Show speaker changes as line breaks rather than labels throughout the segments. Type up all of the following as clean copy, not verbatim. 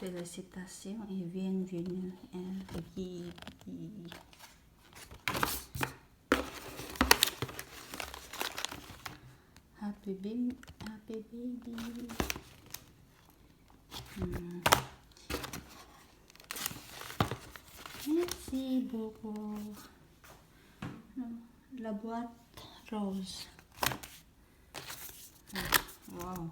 Félicitations et bienvenue à Guigui. Happy baby. Merci beaucoup. La boîte rose. Wow.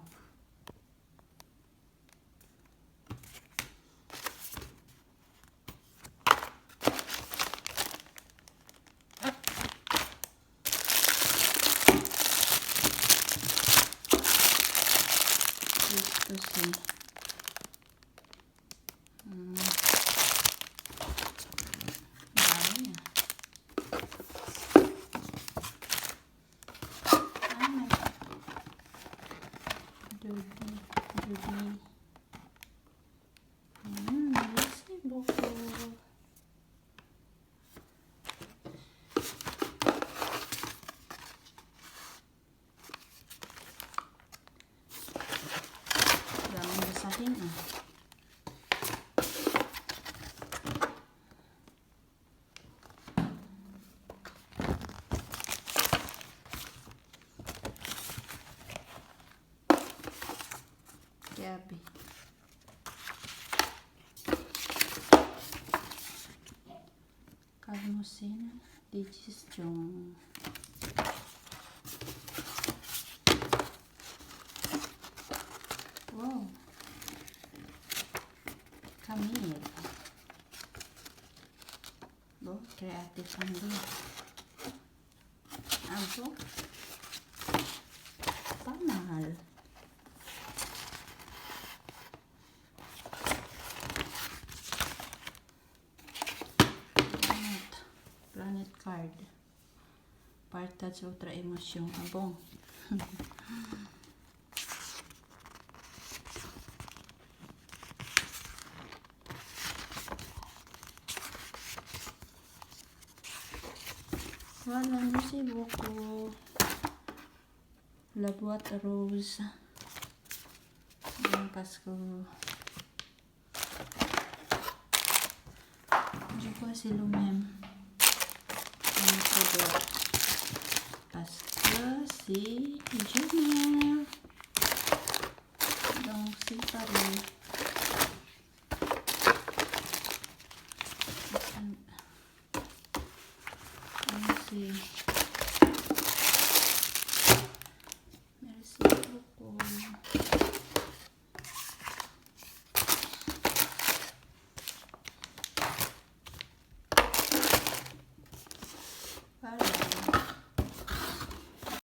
Gusto siya. Dami ah. Judy. Merci beaucoup. Daming basahin ah. Gabi. Kalmusin, digestion. Wow. Camille. Bo, kreatif ang din. Abo. Pamahal. Planet card. Partage otra emosyon. Abong. Voilà, merci beaucoup. La boîte rose. Bon, parce que je crois c'est le même. Parce que c'est Gmail. Donc c'est pareil. C'est